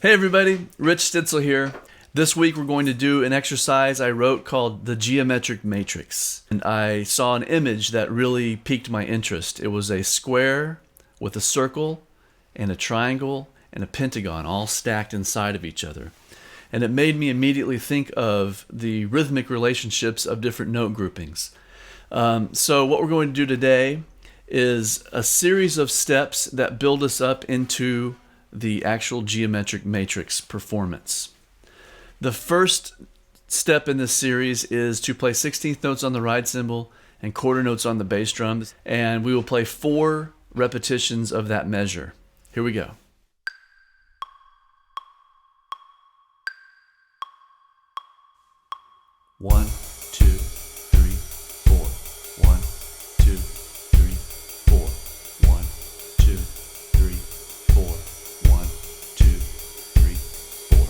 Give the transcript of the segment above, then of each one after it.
Hey everybody, Rich Stitzel here. This week we're going to do an exercise I wrote called the geometric matrix. And I saw an image that really piqued my interest. It was a square with a circle and a triangle and a pentagon all stacked inside of each other. And it made me immediately think of the rhythmic relationships of different note groupings. So what we're going to do today is a series of steps that build us up into the actual geometric matrix performance. The first step in this series is to play 16th notes on the ride cymbal and quarter notes on the bass drum, and we will play 4 repetitions of that measure. Here we go. One, two, three, four. 1, 2, 3, 4. 1, 2, 3, 4. 1, 2, 3, 4.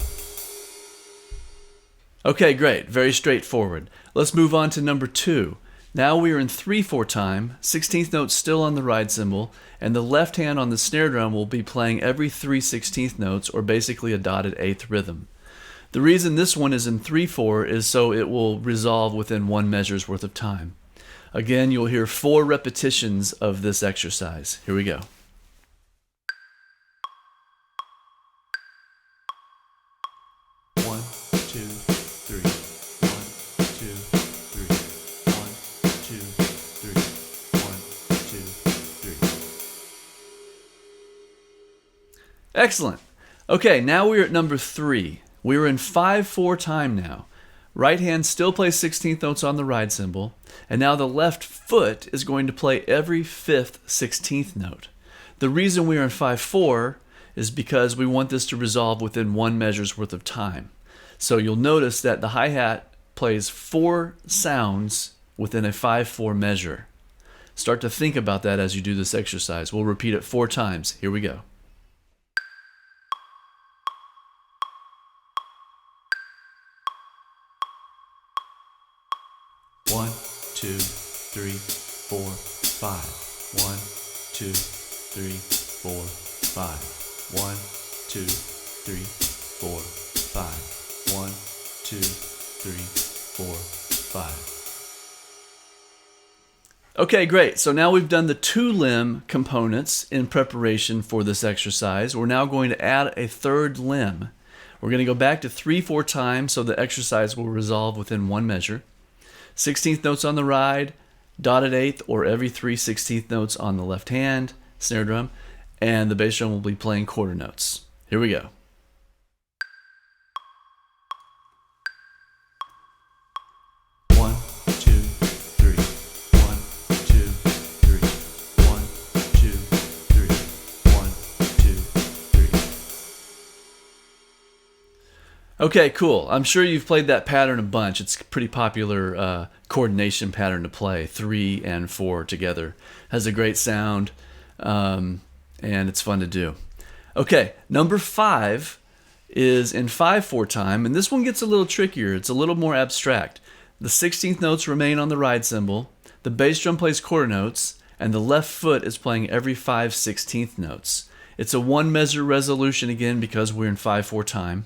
Okay, great. Very straightforward. Let's move on to number 2. Now we are in 3/4 time, 16th note still on the ride cymbal, and the left hand on the snare drum will be playing every 3 16th notes, or basically a dotted 8th rhythm. The reason this one is in 3/4 is so it will resolve within 1 measure's worth of time. Again, you'll hear 4 repetitions of this exercise. Here we go. One, two, three. 1, 2, 3. 1, 2, 3. 1, 2, 3. Excellent. Okay, now we're at number 3. We're in 5/4 time now. Right hand still plays 16th notes on the ride cymbal, and now the left foot is going to play every 5th 16th note. The reason we are in 5/4 is because we want this to resolve within 1 measure's worth of time. So you'll notice that the hi-hat plays 4 sounds within a 5/4 measure. Start to think about that as you do this exercise. We'll repeat it 4 times. Here we go. One, 2, 3, 4, 5. 1, 2, 3, 4, 5. 1, 2, 3, 4, 5. 1, 2, 3, 4, 5. Okay, great. So now we've done the 2-limb components in preparation for this exercise. We're now going to add a 3rd limb. We're going to go back to 3/4 time so the exercise will resolve within 1 measure. 16th notes on the ride, dotted 8th, or every 3 16th notes on the left hand snare drum, and the bass drum will be playing quarter notes. Here we go. One, two, three. 1, 2, 3. 1, 2, 3. 1, 2, 3. Okay, cool. I'm sure you've played that pattern a bunch. It's a pretty popular coordination pattern to play, 3 and 4 together. Has a great sound, and it's fun to do. Okay, number 5 is in 5/4 time, and this one gets a little trickier. It's a little more abstract. The 16th notes remain on the ride cymbal, the bass drum plays quarter notes, and the left foot is playing every 5 16th notes. It's a 1 measure resolution again because we're in 5/4 time.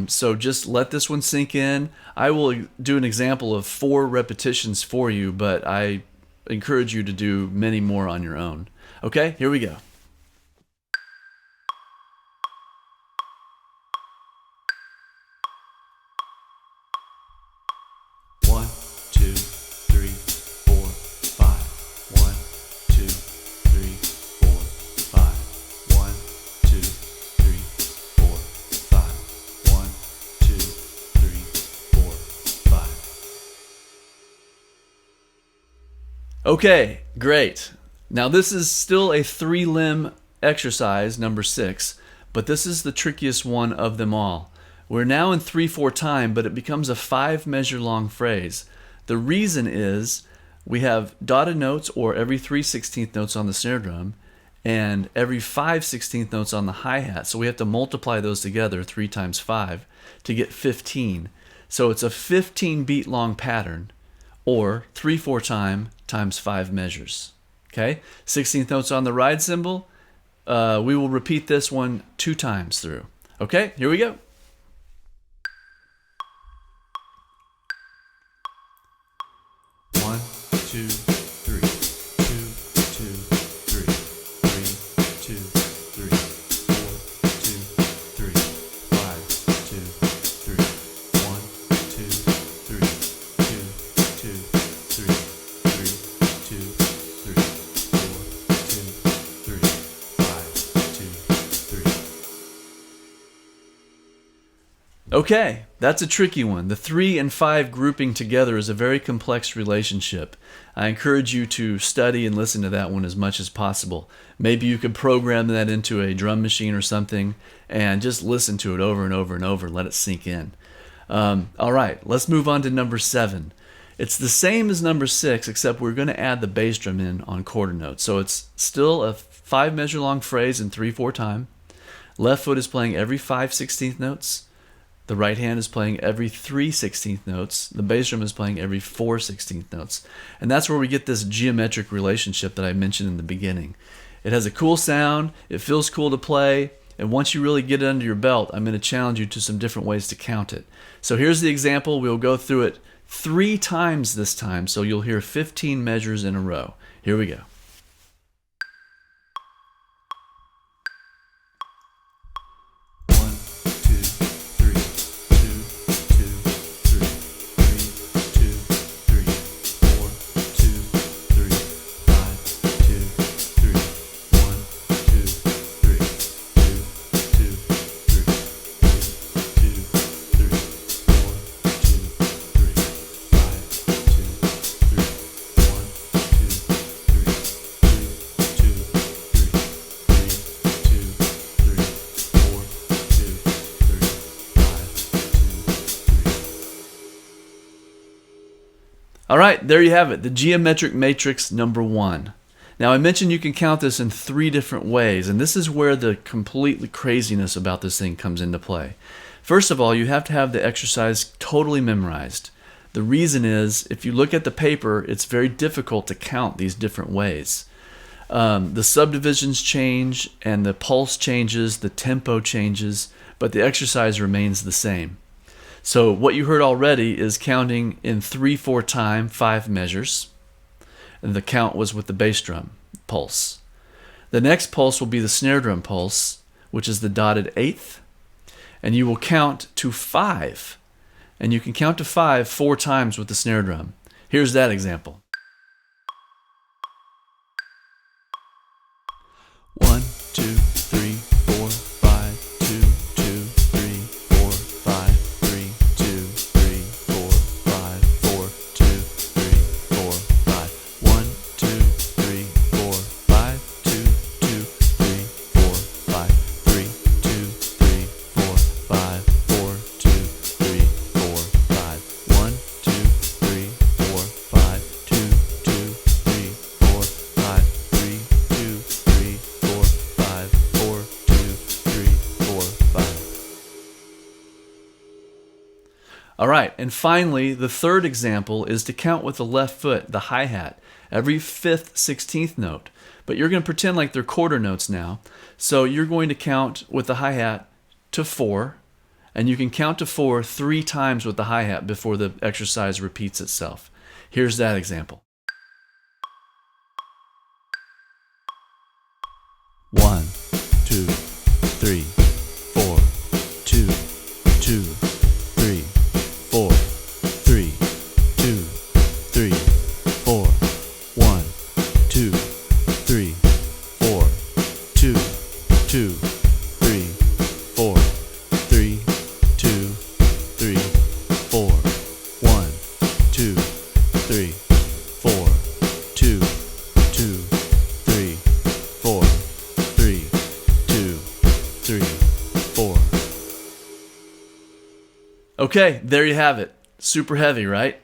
So just let this one sink in. I will do an example of 4 repetitions for you, but I encourage you to do many more on your own. Okay, here we go. One, 2, 3, 4, 5. 1, 2, 3, 4, 5. 1, 2, 3, 4, 5. 1, 2, 3, 4, 5. Okay, great. Now this is still a 3-limb exercise, number 6, but this is the trickiest one of them all. We're now in 3/4 time, but it becomes a 5 measure long phrase. The reason is we have dotted notes, or every 3 16th notes on the snare drum, and every 5 16th notes on the hi-hat. So we have to multiply those together, 3 times 5, to get 15. So it's a 15 beat long pattern, or 3/4 time times 5 measures. Okay, 16th notes on the ride cymbal. We will repeat this one 2 times through. Okay, here we go. 1, 2, 3, 2, 2, 3, 3, 2, 3, 4, 2, 3, 5, 2, 3, 1, 2, 3, 2, 2, 3, 3, 2, 3, 4, 2, 3, 5, 2, 3. Okay, that's a tricky one. The 3 and 5 grouping together is a very complex relationship. I encourage you to study and listen to that one as much as possible. Maybe you could program that into a drum machine or something and just listen to it over and over and over and let it sink in. All right, let's move on to number 7. It's the same as number 6, except we're going to add the bass drum in on quarter notes. So it's still a 5 measure long phrase in 3/4 time. Left foot is playing every 5/16 notes. The right hand is playing every 3/16 notes. The bass drum is playing every 4/16 notes. And that's where we get this geometric relationship that I mentioned in the beginning. It has a cool sound, it feels cool to play, and once you really get it under your belt, I'm going to challenge you to some different ways to count it. So here's the example. We'll go through it 3 times this time, so you'll hear 15 measures in a row. Here we go. All right, there you have it, the geometric matrix number 1. Now I mentioned you can count this in 3 different ways, and this is where the completely craziness about this thing comes into play. First of all, you have to have the exercise totally memorized. The reason is, if you look at the paper, it's very difficult to count these different ways. The subdivisions change, and the pulse changes, the tempo changes, but the exercise remains the same. So what you heard already is counting in 3/4 time, 5 measures. And the count was with the bass drum pulse. The next pulse will be the snare drum pulse, which is the dotted 1/8. And you will count to 5. And you can count to 5 4 times with the snare drum. Here's that example. 1, 2, 3, 4, 5, 2, 2, 3, 4, 5, 3, 2, 3, 4, 5, 4, 2, 3, 4, 5. 1, 2, 3, 4, 5, 2, 2, 3, 4, 5, 3, 2, 3, 4, 5, 4, 2, 3, 4, 5. 1, 2, 3, 4, 5, 2, 2, 3, 4, 5, 3, 2, 3, 4, 5, 4, 2, 3, 4, 5. All right, and finally, the third example is to count with the left foot, the hi-hat, every 5th, 16th note. But you're going to pretend like they're quarter notes now. So you're going to count with the hi-hat to 4, and you can count to 4 3 times with the hi-hat before the exercise repeats itself. Here's that example. 1, 2, 3, 4, 2, 2, 3, 4, 3, 2, 3, 4, 1, 2, 3, 4, 2, 2, 3, 4, 3, 2, 3, 4, 1, 2, 3, 4, 2, 2, 3, 4, 3, 2, 3, 4. Okay, there you have it. Super heavy, right?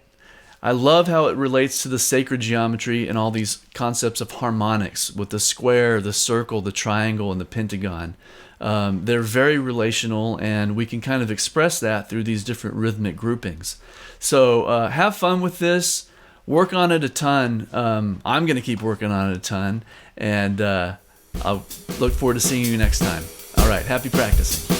I love how it relates to the sacred geometry and all these concepts of harmonics with the square, the circle, the triangle, and the pentagon. They're very relational, and we can kind of express that through these different rhythmic groupings. So have fun with this. Work on it a ton. I'm going to keep working on it a ton, and I'll look forward to seeing you next time. All right, happy practicing.